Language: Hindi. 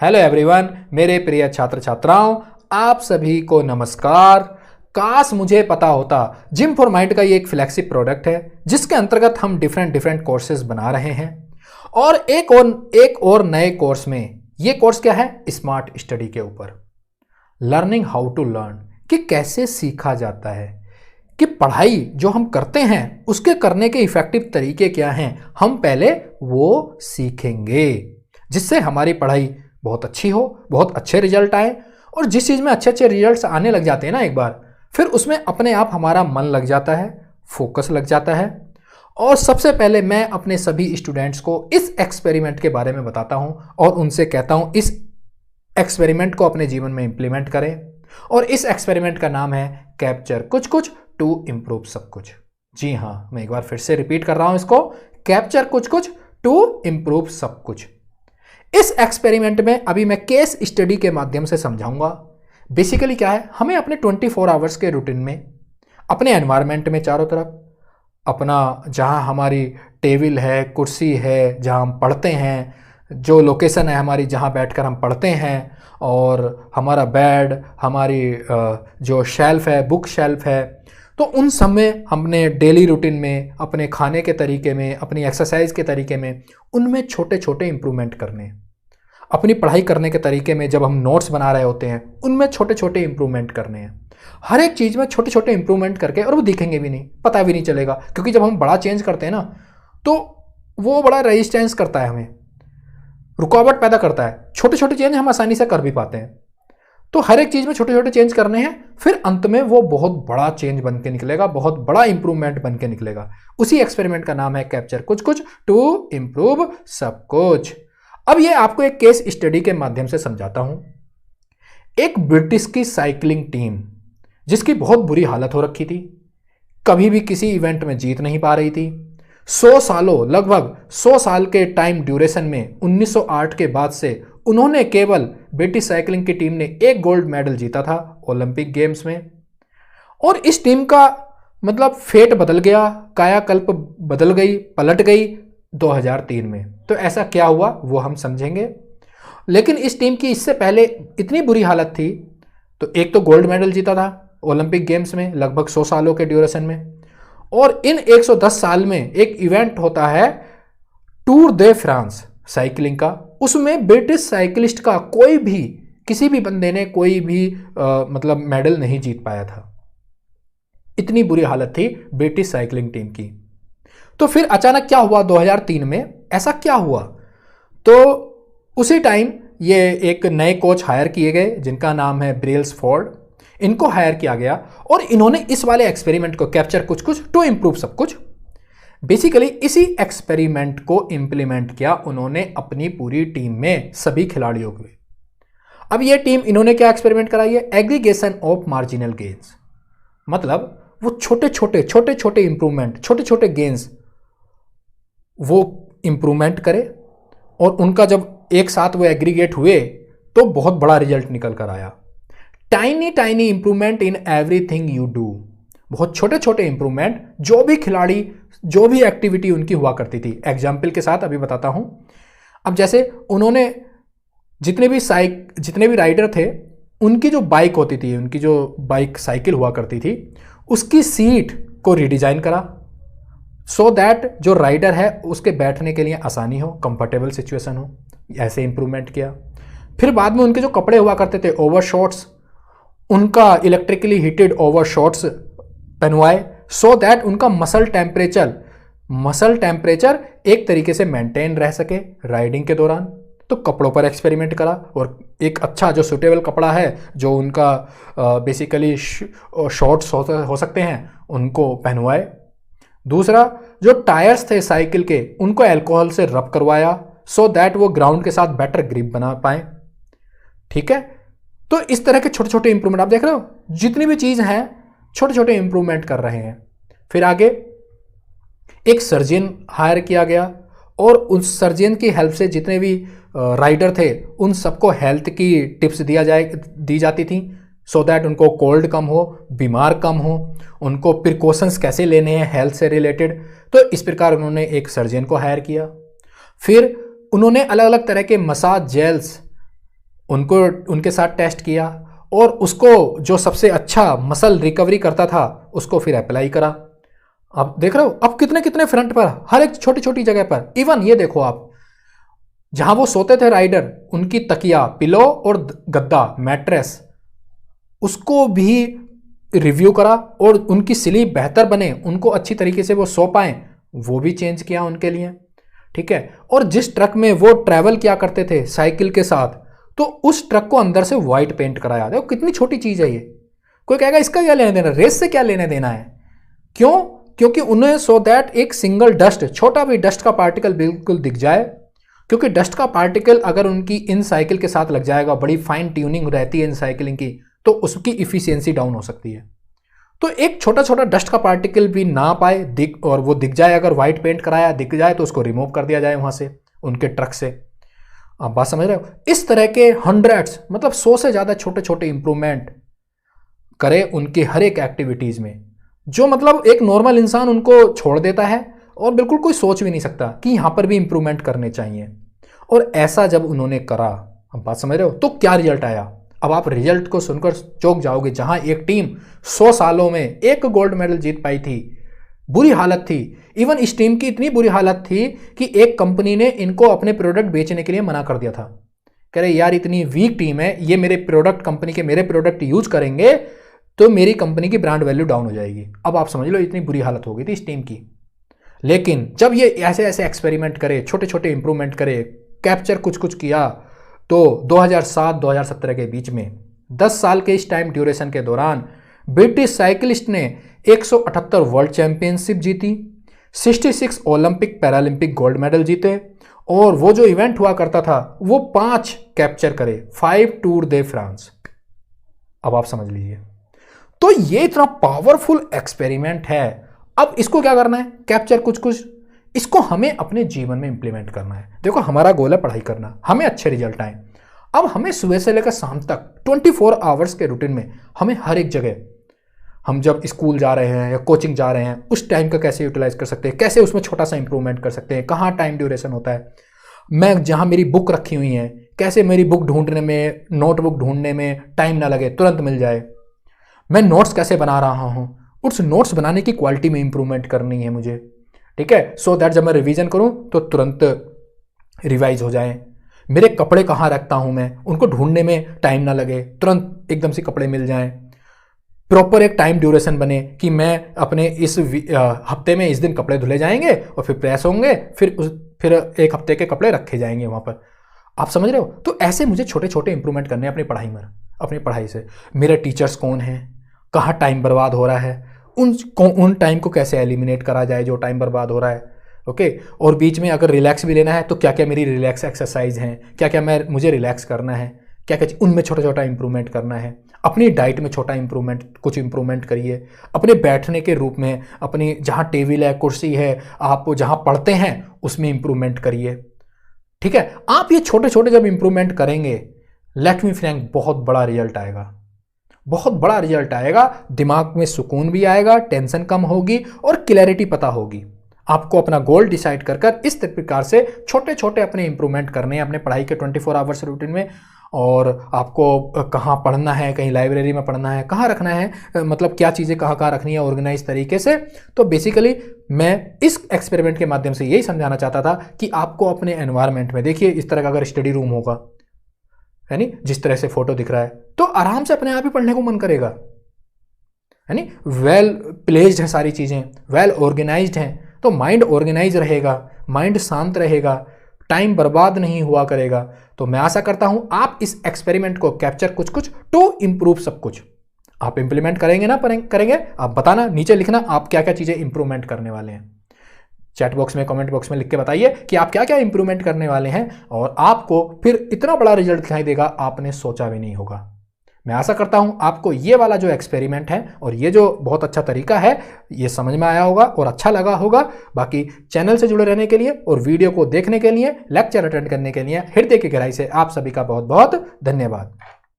हेलो एवरीवन, मेरे प्रिय छात्र छात्राओं, आप सभी को नमस्कार। काश मुझे पता होता, जिम फॉर माइंड का ये एक फ्लैगशिप प्रोडक्ट है जिसके अंतर्गत हम डिफरेंट कोर्सेज बना रहे हैं। और एक और नए कोर्स में, ये कोर्स क्या है? स्मार्ट स्टडी के ऊपर, लर्निंग हाउ टू लर्न, कि कैसे सीखा जाता है, कि पढ़ाई जो हम करते हैं उसके करने के इफेक्टिव तरीके क्या हैं, हम पहले वो सीखेंगे, जिससे हमारी पढ़ाई बहुत अच्छी हो, बहुत अच्छे रिजल्ट आए। और जिस चीज़ में अच्छे रिजल्ट्स आने लग जाते हैं ना एक बार, फिर उसमें अपने आप हमारा मन लग जाता है, फोकस लग जाता है। और सबसे पहले मैं अपने सभी स्टूडेंट्स को इस एक्सपेरिमेंट के बारे में बताता हूं और उनसे कहता हूं इस एक्सपेरिमेंट को अपने जीवन में इंप्लीमेंट करें। और इस एक्सपेरिमेंट का नाम है कैप्चर कुछ कुछ टू इम्प्रूव सब कुछ। जी हाँ, मैं एक बार फिर से रिपीट कर रहा हूं इसको, कैप्चर कुछ कुछ टू इम्प्रूव सब कुछ। इस एक्सपेरिमेंट में अभी मैं केस स्टडी के माध्यम से समझाऊंगा। बेसिकली क्या है, हमें अपने 24 आवर्स के रूटीन में, अपने एनवायरनमेंट में, चारों तरफ अपना, जहां हमारी टेबल है, कुर्सी है, जहां हम पढ़ते हैं, जो लोकेशन है हमारी जहां बैठकर हम पढ़ते हैं, और हमारा बेड, हमारी जो शेल्फ है, बुक शेल्फ है, तो उन सब में हमने डेली रूटीन में, अपने खाने के तरीके में, अपनी एक्सरसाइज के तरीके में, उनमें छोटे छोटे इंप्रूवमेंट करने। अपनी पढ़ाई करने के तरीके में, जब हम नोट्स बना रहे होते हैं, उनमें छोटे छोटे इंप्रूवमेंट करने हैं। हर एक चीज़ में छोटे छोटे इंप्रूवमेंट करके, और वो दिखेंगे भी नहीं, पता भी नहीं चलेगा, क्योंकि जब हम बड़ा चेंज करते हैं ना, तो वो बड़ा रेजिस्टेंस करता है, हमें रुकावट पैदा करता है। छोटे छोटे चेंज हम आसानी से कर भी पाते हैं, तो हर एक चीज़ में छोटे छोटे चेंज करने हैं, फिर अंत में वो बहुत बड़ा चेंज बन के निकलेगा, बहुत बड़ा इंप्रूवमेंट बन के निकलेगा। उसी एक्सपेरिमेंट का नाम है कैप्चर कुछ कुछ टू इम्प्रूव सब कुछ। अब ये आपको एक केस स्टडी के माध्यम से समझाता हूं। एक ब्रिटिश की साइकिलिंग टीम, जिसकी बहुत बुरी हालत हो रखी थी, कभी भी किसी इवेंट में जीत नहीं पा रही थी। 100 सालों, लगभग 100 साल के टाइम ड्यूरेशन में 1908 के बाद से उन्होंने केवल, ब्रिटिश साइकिलिंग की टीम ने एक गोल्ड मेडल जीता था ओलंपिक गेम्स में। और इस टीम का मतलब फेट बदल गया, कायाकल्प बदल गई, पलट गई 2003 में। तो ऐसा क्या हुआ वो हम समझेंगे। लेकिन इस टीम की इससे पहले इतनी बुरी हालत थी, तो एक तो गोल्ड मेडल जीता था ओलंपिक गेम्स में लगभग 100 सालों के ड्यूरेशन में, और इन 110 साल में एक इवेंट होता है टूर दे फ्रांस साइकिलिंग का। उसमें ब्रिटिश साइकिलिस्ट का कोई भी, किसी भी बंदे ने कोई भी मतलब मेडल नहीं जीत पाया था। इतनी बुरी हालत थी ब्रिटिश साइकिलिंग टीम की। तो फिर अचानक क्या हुआ 2003 में? ऐसा क्या हुआ? तो उसी टाइम ये एक नए कोच हायर किए गए, जिनका नाम है ब्रेल्सफोर्ड। इनको हायर किया गया और इन्होंने इस वाले एक्सपेरिमेंट को, कैप्चर कुछ कुछ टू इम्प्रूव सब कुछ, बेसिकली इसी एक्सपेरिमेंट को इंप्लीमेंट किया उन्होंने अपनी पूरी टीम में, सभी खिलाड़ियों के। अब ये टीम, इन्होंने क्या एक्सपेरिमेंट कराई है? Aggregation of marginal gains. मतलब वो छोटे छोटे इंप्रूवमेंट, छोटे छोटे गेन्स वो इंप्रूवमेंट करे, और उनका जब एक साथ वो एग्रीगेट हुए तो बहुत बड़ा रिजल्ट निकल कर आया। Tiny improvement in everything you do. बहुत छोटे छोटे इंप्रूवमेंट, जो भी खिलाड़ी, जो भी एक्टिविटी उनकी हुआ करती थी। एग्जाम्पल के साथ अभी बताता हूं। अब जैसे उन्होंने जितने भी राइडर थे, उनकी जो बाइक होती थी, उनकी जो बाइक साइकिल हुआ करती थी, उसकी सीट को रिडिजाइन करा, सो दैट जो राइडर है उसके बैठने के लिए आसानी हो, कंफर्टेबल सिचुएशन हो। ऐसे इंप्रूवमेंट किया। फिर बाद में उनके जो कपड़े हुआ करते थे, ओवर शॉर्ट्स, उनका इलेक्ट्रिकली हीटेड ओवर शॉर्ट्स पहनवाए, सो दैट उनका मसल टेम्परेचर एक तरीके से मेंटेन रह सके राइडिंग के दौरान। तो कपड़ों पर एक्सपेरिमेंट करा, और एक अच्छा जो सूटेबल कपड़ा है, जो उनका बेसिकली शॉर्ट्स हो सकते हैं, उनको पहनवाए। दूसरा, जो टायर्स थे साइकिल के, उनको अल्कोहल से रब करवाया, सो दैट वो ग्राउंड के साथ बेटर ग्रिप बना पाए। ठीक है, तो इस तरह के छोटे छोटे इंप्रूवमेंट आप देख रहे हो, जितनी भी चीज हैं छोटे छोटे इंप्रूवमेंट कर रहे हैं। फिर आगे एक सर्जन हायर किया गया, और उस सर्जन की हेल्प से जितने भी राइडर थे, उन सबको हेल्थ की टिप्स दी जाती थी, सो दैट उनको कोल्ड कम हो, बीमार कम हो, उनको प्रिकॉशंस कैसे लेने हैं हेल्थ से रिलेटेड। तो इस प्रकार उन्होंने एक सर्जन को हायर किया। फिर उन्होंने अलग अलग तरह के मसाज जेल्स उनको उनके साथ टेस्ट किया और उसको जो सबसे अच्छा मसल रिकवरी करता था उसको फिर अप्लाई करा। अब देख रहे हो अब कितने कितने फ्रंट पर, हर एक छोटी छोटी जगह पर। इवन ये देखो आप, जहां वो सोते थे राइडर, उनकी तकिया, पिलो और गद्दा, मैट्रेस, उसको भी रिव्यू करा और उनकी स्लीप बेहतर बने, उनको अच्छी तरीके से वो सो पाए, वो भी चेंज किया उनके लिए। ठीक है, और जिस ट्रक में वो ट्रैवल किया करते थे साइकिल के साथ, तो उस ट्रक को अंदर से व्हाइट पेंट कराया। देखो कितनी छोटी चीज है ये। कोई कहेगा इसका क्या लेना देना, रेस से क्या लेना देना है? क्यों? क्योंकि उन्हें सो दैट एक सिंगल डस्ट, छोटा भी डस्ट का पार्टिकल बिल्कुल दिख जाए, क्योंकि डस्ट का पार्टिकल अगर उनकी इन साइकिल के साथ लग जाएगा, बड़ी फाइन ट्यूनिंग रहती है इन साइकिलिंग की, तो उसकी इफिशियंसी डाउन हो सकती है। तो एक छोटा छोटा डस्ट का पार्टिकल भी ना पाए दिख, और वो दिख जाए, अगर व्हाइट पेंट कराया दिख जाए तो उसको रिमूव कर दिया जाए वहां से, उनके ट्रक से। आप बात समझ रहे हो? इस तरह के हंड्रेड्स, मतलब 100 से ज्यादा छोटे छोटे इंप्रूवमेंट करे उनकी हर एक एक्टिविटीज में, जो मतलब एक नॉर्मल इंसान उनको छोड़ देता है और बिल्कुल कोई सोच भी नहीं सकता कि यहां पर भी इंप्रूवमेंट करने चाहिए। और ऐसा जब उन्होंने करा, अब बात समझ रहे हो, तो क्या रिजल्ट आया? अब आप रिजल्ट को सुनकर चौंक जाओगे। जहां एक टीम 100 सालों में एक गोल्ड मेडल जीत पाई थी, बुरी हालत थी। इवन इस टीम की इतनी बुरी हालत थी कि एक कंपनी ने इनको अपने प्रोडक्ट बेचने के लिए मना कर दिया था। कह रहे यार इतनी वीक टीम है, ये मेरे प्रोडक्ट, कंपनी के मेरे प्रोडक्ट यूज करेंगे तो मेरी कंपनी की ब्रांड वैल्यू डाउन हो जाएगी। अब आप समझ लो इतनी बुरी हालत हो गई थी इस टीम की। लेकिन जब ये ऐसे ऐसे एक्सपेरिमेंट करे, छोटे छोटे इंप्रूवमेंट करे, कैप्चर कुछ कुछ किया, तो 2007-2017 के बीच में 10 साल के इस टाइम ड्यूरेशन के दौरान ब्रिटिश साइकिलिस्ट ने 178 वर्ल्ड चैंपियनशिप जीती, 66 ओलंपिक पैरालंपिक गोल्ड मेडल जीते, और वो जो इवेंट हुआ करता था वो 5 कैप्चर करे, 5 टूर दे फ्रांस। अब आप समझ लीजिए, तो ये इतना पावरफुल एक्सपेरिमेंट है। अब इसको क्या करना है? कैप्चर कुछ कुछ, इसको हमें अपने जीवन में इंप्लीमेंट करना है। देखो हमारा गोल है पढ़ाई करना, हमें अच्छे रिजल्ट आए। अब हमें सुबह से लेकर शाम तक 24 आवर्स के रूटीन में हमें हर एक जगह, हम जब स्कूल जा रहे हैं या कोचिंग जा रहे हैं, उस टाइम का कैसे यूटिलाइज कर सकते हैं, कैसे उसमें छोटा सा इंप्रूवमेंट कर सकते हैं, कहाँ टाइम ड्यूरेशन होता है, मैं जहाँ मेरी बुक रखी हुई है कैसे मेरी बुक ढूंढने में, नोटबुक ढूंढने में टाइम ना लगे, तुरंत मिल जाए, मैं नोट्स कैसे बना रहा हूँ, उस नोट्स बनाने की क्वालिटी में इंप्रूवमेंट करनी है मुझे। ठीक है, सो दैट जब मैं रिवीजन करूं तो तुरंत रिवाइज हो जाए। मेरे कपड़े कहाँ रखता हूं मैं, उनको ढूंढने में टाइम ना लगे, तुरंत एकदम से कपड़े मिल जाएं। प्रॉपर एक टाइम ड्यूरेशन बने कि मैं अपने इस हफ्ते में इस दिन कपड़े धुले जाएंगे और फिर प्रेस होंगे, फिर एक हफ्ते के कपड़े रखे जाएंगे वहां पर। आप समझ रहे हो? तो ऐसे मुझे छोटे छोटे इंप्रूवमेंट करने हैं अपनी पढ़ाई में, अपनी पढ़ाई से। मेरे टीचर्स कौन हैं, कहाँ टाइम बर्बाद हो रहा है, उन टाइम को कैसे एलिमिनेट करा जाए जो टाइम बर्बाद हो रहा है। ओके, और बीच में अगर रिलैक्स भी लेना है तो क्या क्या मेरी रिलैक्स एक्सरसाइज हैं, क्या क्या मुझे रिलैक्स करना है, क्या क्या उनमें छोटा छोटा इंप्रूवमेंट करना है। अपनी डाइट में छोटा इंप्रूवमेंट, कुछ इंप्रूवमेंट करिए। अपने बैठने के रूप में, अपनी जहाँ टेबल है, कुर्सी है, आप जहाँ पढ़ते हैं उसमें इंप्रूवमेंट करिए। ठीक है, आप ये छोटे छोटे जब इंप्रूवमेंट करेंगे, लेट मी फ्रैंक, बहुत बड़ा रिजल्ट आएगा, बहुत बड़ा रिजल्ट आएगा। दिमाग में सुकून भी आएगा, टेंशन कम होगी और क्लैरिटी पता होगी। आपको अपना गोल डिसाइड कर इस प्रकार से छोटे छोटे अपने इंप्रूवमेंट करने हैं अपने पढ़ाई के 24 आवर्स रूटीन में। और आपको कहाँ पढ़ना है, कहीं लाइब्रेरी में पढ़ना है, कहाँ रखना है, मतलब क्या चीज़ें कहाँ कहाँ रखनी है ऑर्गेनाइज तरीके से। तो बेसिकली मैं इस एक्सपेरिमेंट के माध्यम से यही समझाना चाहता था कि आपको अपने एनवायरनमेंट में, देखिए इस तरह का अगर स्टडी रूम होगा, यानी जिस तरह से फोटो दिख रहा है, तो आराम से अपने आप ही पढ़ने को मन करेगा। यानी वेल प्लेस्ड है सारी चीजें, वेल ऑर्गेनाइज्ड हैं, तो माइंड ऑर्गेनाइज रहेगा, माइंड शांत रहेगा, टाइम बर्बाद नहीं हुआ करेगा। तो मैं आशा करता हूं आप इस एक्सपेरिमेंट को कैप्चर कुछ कुछ टू इंप्रूव सब कुछ आप इंप्लीमेंट करेंगे ना, करेंगे? आप बताना, नीचे लिखना आप क्या क्या चीजें इंप्रूवमेंट करने वाले हैं। चैट बॉक्स में, कमेंट बॉक्स में लिख के बताइए कि आप क्या क्या इंप्रूवमेंट करने वाले हैं, और आपको फिर इतना बड़ा रिजल्ट दिखाई देगा आपने सोचा भी नहीं होगा। मैं आशा करता हूं आपको ये वाला जो एक्सपेरिमेंट है और ये जो बहुत अच्छा तरीका है ये समझ में आया होगा और अच्छा लगा होगा। बाकी चैनल से जुड़े रहने के लिए और वीडियो को देखने के लिए, लेक्चर अटेंड करने के लिए हृदय की गहराई से आप सभी का बहुत बहुत धन्यवाद।